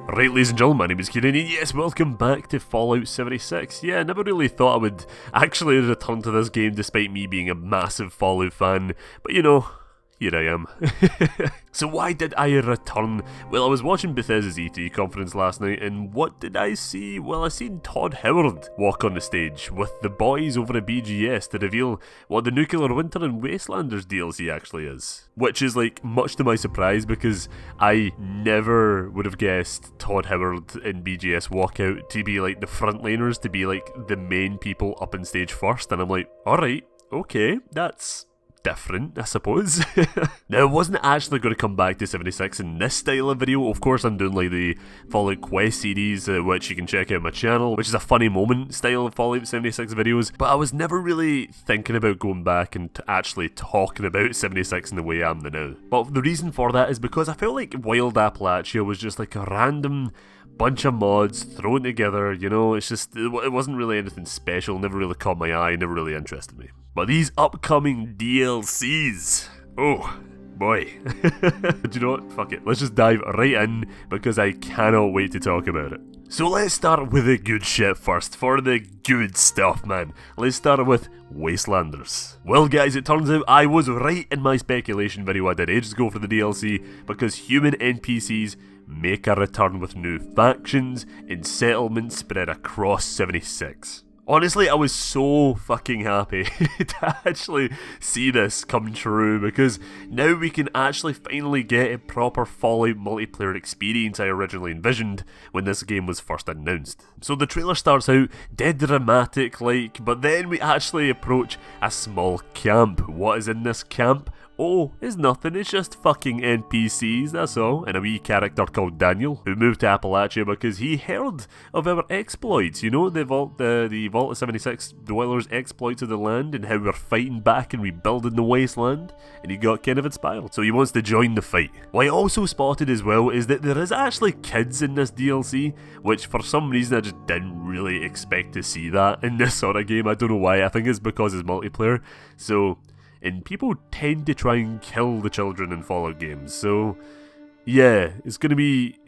Right, ladies and gentlemen, my name is Kieran, and yes, welcome back to Fallout 76. Yeah, I never really thought I would actually return to this game despite me being a massive Fallout fan, but you know, here I am. So why did I return? Well, I was watching Bethesda's E3 conference last night, and what did I see? Well, I seen Todd Howard walk on the stage with the boys over at BGS to reveal what the Nuclear Winter and Wastelanders DLC actually is. Which is, like, much to my surprise, because I never would have guessed Todd Howard and BGS walk out to be, like, the frontliners, to be, like, the main people up on stage first, and I'm like, alright, okay, that's different, I suppose. Now, I wasn't actually going to come back to 76 in this style of video. Of course, I'm doing like the Fallout Quest series, which you can check out on my channel, which is a funny moment style of Fallout 76 videos, but I was never really thinking about going back and actually talking about 76 in the way I am now. But the reason for that is because I felt like Wild Appalachia was just like a random bunch of mods thrown together, you know, it's just, it wasn't really anything special, never really caught my eye, never really interested me. But these upcoming DLCs, oh boy. Do you know what? Fuck it, let's just dive right in, because I cannot wait to talk about it. So let's start with the good shit first, for the good stuff, man. Let's start with Wastelanders. Well guys, it turns out I was right in my speculation video I did ages ago for the DLC, because human NPCs make a return with new factions and settlements spread across 76. Honestly, I was so fucking happy to actually see this come true, because now we can actually finally get a proper Fallout multiplayer experience I originally envisioned when this game was first announced. So the trailer starts out dead dramatic like, but then we actually approach a small camp. What is in this camp? Oh, it's nothing, it's just fucking NPCs, that's all, and a wee character called Daniel, who moved to Appalachia because he heard of our exploits, you know, the Vault of 76 dwellers exploited the land and how we're fighting back and rebuilding the Wasteland, and he got kind of inspired, so he wants to join the fight. What I also spotted as well is that there is actually kids in this DLC, which for some reason I just didn't really expect to see that in this sort of game. I don't know why, I think it's because it's multiplayer, so... And people tend to try and kill the children in Fallout games, so yeah, it's gonna be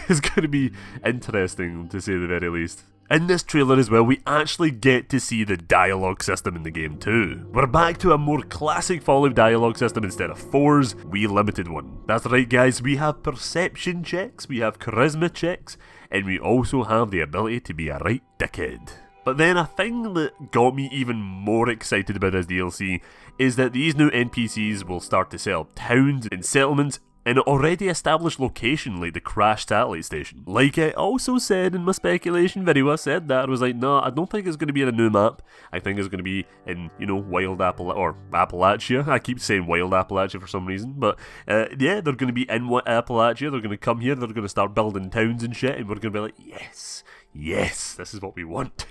it's gonna be interesting to say the very least. In this trailer as well, we actually get to see the dialogue system in the game too. We're back to a more classic Fallout dialogue system instead of 4's wee limited one. That's right guys, we have perception checks, we have charisma checks, and we also have the ability to be a right dickhead. But then a thing that got me even more excited about this DLC is that these new NPCs will start to set up towns and settlements in an already established location like the crashed satellite station. Like I also said in my speculation video, I said that, I was like, no, I don't think it's going to be in a new map. I think it's going to be in, you know, Wild Appalachia. I keep saying Wild Appalachia for some reason, but yeah, they're going to be in Appalachia, they're going to come here, they're going to start building towns and shit, and we're going to be like, yes, yes, this is what we want.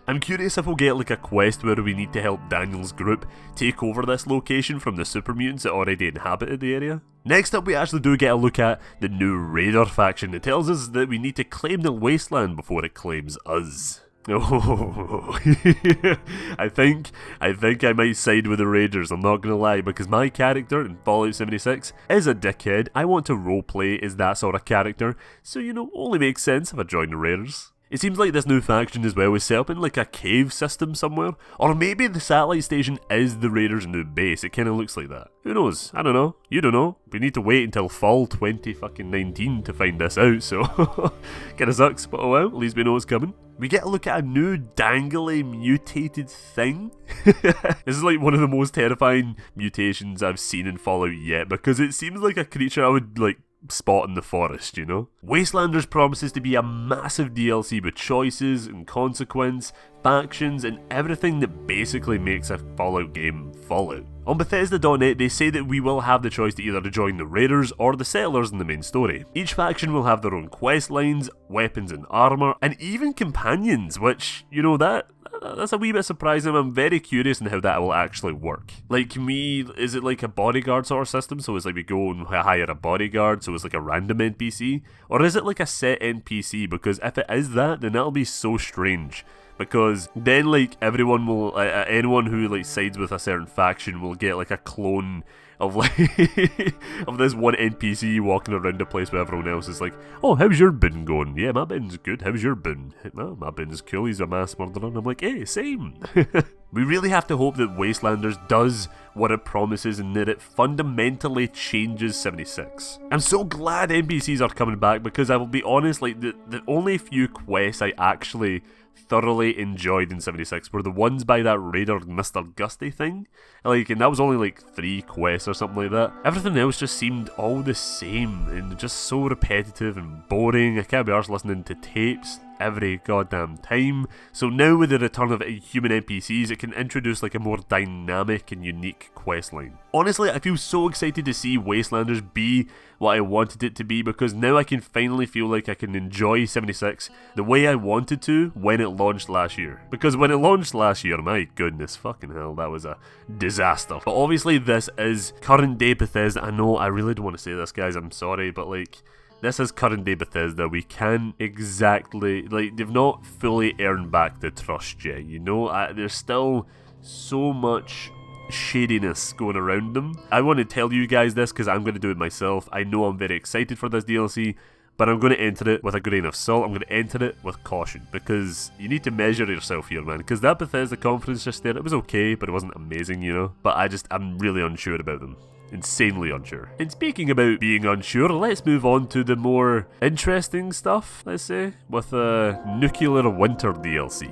I'm curious if we'll get like a quest where we need to help Daniel's group take over this location from the super mutants that already inhabited the area. Next up, we actually do get a look at the new Raider faction. It tells us that we need to claim the Wasteland before it claims us. Oh, I think I might side with the Raiders, I'm not gonna lie, because my character in Fallout 76 is a dickhead. I want to roleplay as that sort of character, so you know, only makes sense if I join the Raiders. It seems like this new faction as well is set up in like a cave system somewhere, or maybe the satellite station is the Raiders' new base. It kind of looks like that. Who knows? I don't know. You don't know. We need to wait until fall 2019 to find this out, so kinda sucks, but oh well, at least we know it's coming. We get a look at a new dangly mutated thing. This is like one of the most terrifying mutations I've seen in Fallout yet, because it seems like a creature I would like spot in the forest, you know? Wastelanders promises to be a massive DLC with choices and consequence, factions, and everything that basically makes a Fallout game Fallout. On Bethesda.net, they say that we will have the choice to either join the Raiders or the Settlers in the main story. Each faction will have their own quest lines, weapons and armour, and even companions, which, you know, that's a wee bit surprising. I'm very curious on how that will actually work. Like me, is it like a bodyguard sort of system? So it's like we go and hire a bodyguard, so it's like a random NPC? Or is it like a set NPC? Because if it is that, then that'll be so strange. Because then like everyone will, anyone who like sides with a certain faction will get like a clone of like of this one NPC walking around the place where everyone else is like, oh, how's your bin going? Yeah, my bin's good. How's your bin? Oh, my bin's cool. He's a mass murderer. And I'm like, hey, same. We really have to hope that Wastelanders does what it promises and that it fundamentally changes 76. I'm so glad NPCs are coming back, because I will be honest, like the only few quests I actually thoroughly enjoyed in 76 were the ones by that raider Mr. Gusty thing. Like, and that was only like 3 quests or something like that. Everything else just seemed all the same and just so repetitive and boring. I can't be arsed listening to tapes every goddamn time. So now with the return of human NPCs, it can introduce like a more dynamic and unique questline. Honestly, I feel so excited to see Wastelanders be what I wanted it to be, because now I can finally feel like I can enjoy 76 the way I wanted to when it launched last year. Because when it launched last year, my goodness, fucking hell, that was a disaster. But obviously this is current day Bethesda. I know, I really don't want to say this, guys, I'm sorry, but like, this is current day Bethesda. We can't exactly, like, they've not fully earned back the trust yet, you know? There's still so much shadiness going around them. I want to tell you guys this because I'm going to do it myself. I know I'm very excited for this DLC, but I'm going to enter it with a grain of salt. I'm going to enter it with caution, because you need to measure yourself here, man. Because that Bethesda conference just there, it was okay, but it wasn't amazing, you know? But I'm really unsure about them. Insanely unsure. And speaking about being unsure, let's move on to the more interesting stuff, let's say, with Nuclear Winter DLC.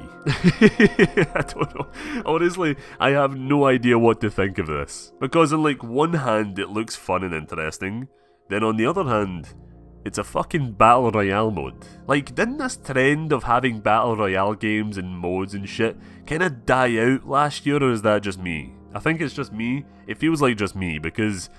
I don't know. Honestly, I have no idea what to think of this. Because on like one hand, it looks fun and interesting. Then on the other hand, it's a fucking Battle Royale mode. Like, didn't this trend of having Battle Royale games and modes and shit kinda die out last year, or is that just me? I think it's just me. It feels like just me, because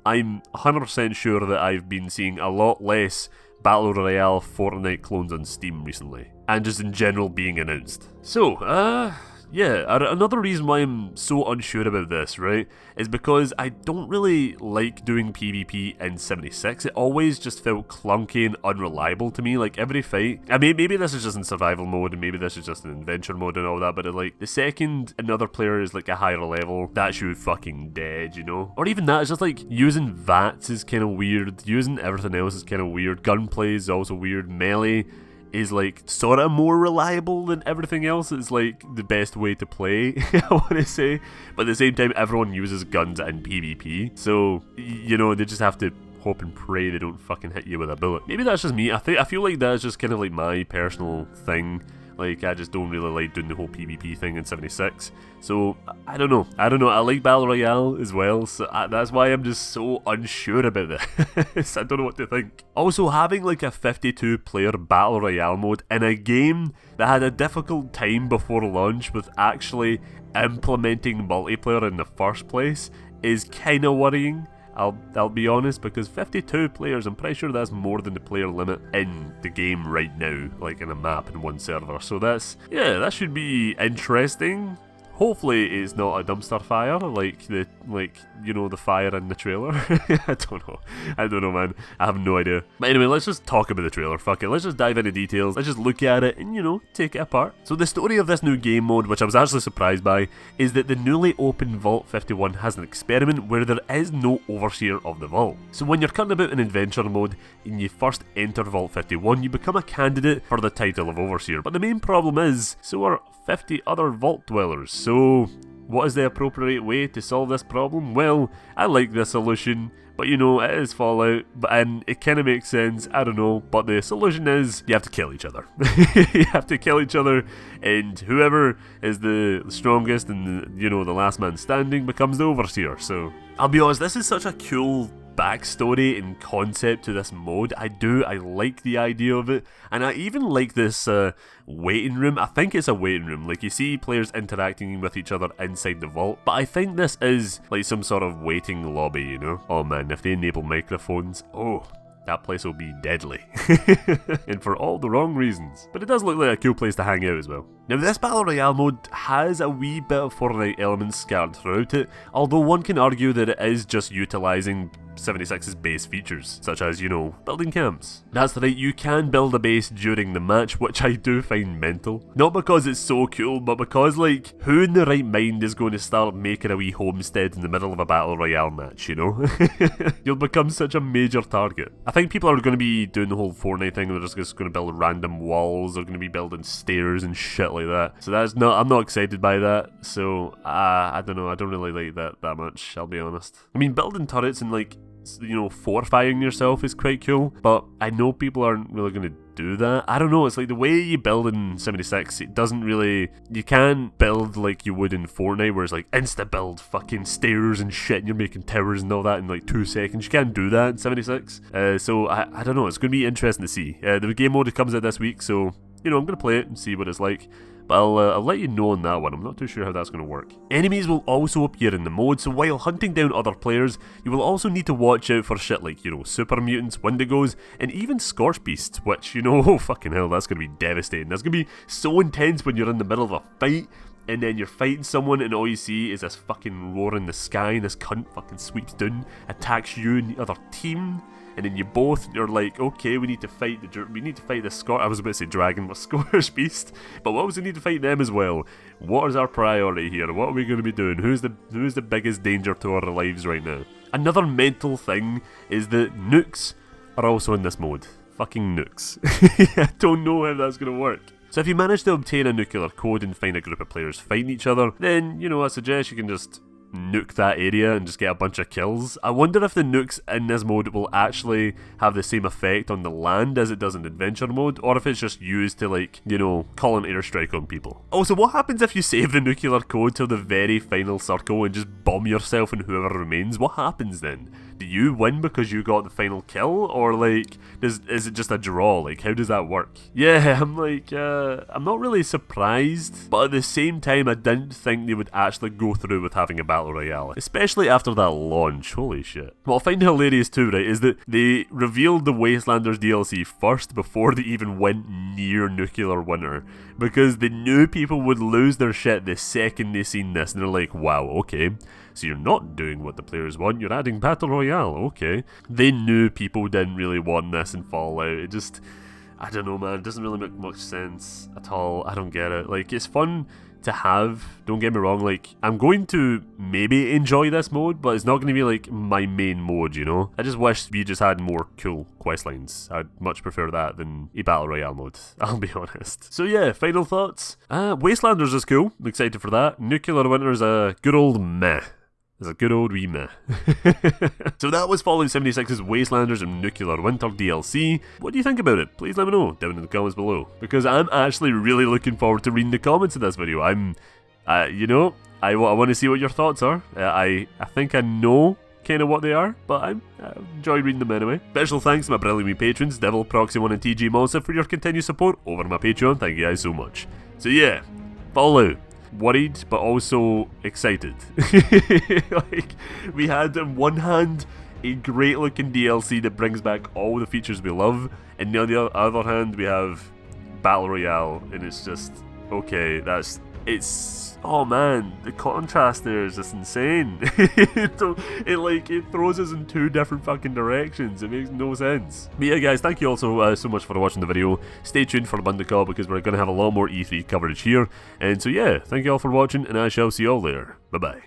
I'm 100% sure that I've been seeing a lot less Battle Royale Fortnite clones on Steam recently, and just in general being announced. So, yeah, another reason why I'm so unsure about this, right, is because I don't really like doing PvP in 76. It always just felt clunky and unreliable to me, like every fight. I mean, maybe this is just in survival mode, and maybe this is just in adventure mode and all that, but like, the second another player is like a higher level, that's you fucking dead, you know? Or even that, it's just like, using VATS is kind of weird, using everything else is kind of weird, gunplay is also weird, melee is like sort of more reliable than everything else. It's like the best way to play, I want to say, but at the same time everyone uses guns in PvP, so you know, they just have to hope and pray they don't fucking hit you with a bullet. Maybe that's just me. I feel like that's just kind of like my personal thing. Like, I just don't really like doing the whole PvP thing in 76. So, I don't know. I like Battle Royale as well, so that's why I'm just so unsure about this. I don't know what to think. Also, having like a 52-player Battle Royale mode in a game that had a difficult time before launch with actually implementing multiplayer in the first place is kind of worrying. I'll be honest, because 52 players, I'm pretty sure that's more than the player limit in the game right now, like in a map in one server. So that should be interesting. Hopefully it's not a dumpster fire like the fire in the trailer. I don't know, man. I have no idea. But anyway, let's just talk about the trailer. Fuck it. Let's just dive into details. Let's just look at it and, you know, take it apart. So the story of this new game mode, which I was actually surprised by, is that the newly opened Vault 51 has an experiment where there is no overseer of the vault. So when you're cutting about in adventure mode and you first enter Vault 51, you become a candidate for the title of overseer. But the main problem is, so are 50 other vault dwellers. So what is the appropriate way to solve this problem? Well, I like this solution, but you know, it is Fallout, and it kind of makes sense, I don't know, but the solution is you have to kill each other. You have to kill each other, and whoever is the strongest and the last man standing becomes the overseer. So I'll be honest, this is such a cool backstory and concept to this mode. I like the idea of it, and I even like this waiting room. I think it's a waiting room, like you see players interacting with each other inside the vault, but I think this is like some sort of waiting lobby, you know? Oh man, if they enable microphones, oh, that place will be deadly. And for all the wrong reasons. But it does look like a cool place to hang out as well. Now this Battle Royale mode has a wee bit of Fortnite elements scattered throughout it, although one can argue that it is just utilising 76's base features, such as, you know, building camps. That's right, you can build a base during the match, which I do find mental. Not because it's so cool, but because, like, who in the right mind is going to start making a wee homestead in the middle of a battle royale match, you know? You'll become such a major target. I think people are going to be doing the whole Fortnite thing, they're just going to build random walls, they're going to be building stairs and shit like that. So I'm not excited by that, so I don't know, I don't really like that much, I'll be honest. I mean, building turrets and, like, you know, fortifying yourself is quite cool, but I know people aren't really going to do that. I don't know, it's like the way you build in 76, it doesn't really, you can't build like you would in Fortnite, where it's like insta build fucking stairs and shit and you're making towers and all that in like 2 seconds. You can't do that in 76, so I don't know, it's going to be interesting to see. The game mode comes out this week, so, you know, I'm going to play it and see what it's like. But I'll let you know on that one, I'm not too sure how that's going to work. Enemies will also appear in the mode, so while hunting down other players, you will also need to watch out for shit like, you know, super mutants, wendigos, and even scorch beasts, which, you know, oh fucking hell, that's going to be devastating. That's going to be so intense when you're in the middle of a fight, and then you're fighting someone and all you see is this fucking roar in the sky, and this cunt fucking sweeps down, attacks you and the other team. And then you're like, okay, we need to fight the Scorch. I was about to say dragon, but Scorch Beast. But what was we need to fight them as well? What is our priority here? What are we going to be doing? Who's the biggest danger to our lives right now? Another mental thing is that nukes are also in this mode. Fucking nukes. I don't know how that's going to work. So if you manage to obtain a nuclear code and find a group of players fighting each other, then, you know, I suggest you can just nuke that area and just get a bunch of kills. I wonder if the nukes in this mode will actually have the same effect on the land as it does in adventure mode, or if it's just used to, like, you know, call an airstrike on people. Also, what happens if you save the nuclear code till the very final circle and just bomb yourself and whoever remains? What happens then? Do you win because you got the final kill, or like, is it just a draw? Like, how does that work? Yeah, I'm like, I'm not really surprised, but at the same time, I didn't think they would actually go through with having a battle royale, especially after that launch. Holy shit. What I find hilarious too, right, is that they revealed the Wastelanders DLC first before they even went near nuclear winter, because they knew people would lose their shit the second they seen this, and they're like, wow, okay. So you're not doing what the players want, you're adding Battle Royale, okay. They knew people didn't really want this in Fallout, it just, I don't know man, it doesn't really make much sense at all, I don't get it. Like, it's fun to have, don't get me wrong, like, I'm going to maybe enjoy this mode, but it's not going to be like my main mode, you know. I just wish we just had more cool quest lines. I'd much prefer that than a Battle Royale mode, I'll be honest. So yeah, final thoughts. Wastelanders is cool, I'm excited for that. Nuclear Winter is a good old meh. It's a good old wee meh. So that was Fallout 76's Wastelanders and Nuclear Winter DLC. What do you think about it? Please let me know down in the comments below, because I'm actually really looking forward to reading the comments of this video. You know, I want to see what your thoughts are. I think I know kind of what they are, but I enjoy reading them anyway. Special thanks to my brilliant wee patrons, Devil, Proxy1 and TG Monster, for your continued support over my Patreon. Thank you guys so much. So yeah, Fallout. Worried, but also excited. Like, we had on one hand a great looking DLC that brings back all the features we love, and on the other hand we have Battle Royale, and it's just, okay, oh man, the contrast there is just insane. it throws us in two different fucking directions. It makes no sense. But yeah guys, thank you also so much for watching the video. Stay tuned for Bundicot, because we're going to have a lot more E3 coverage here. And so yeah, thank you all for watching, and I shall see you all later. Bye bye.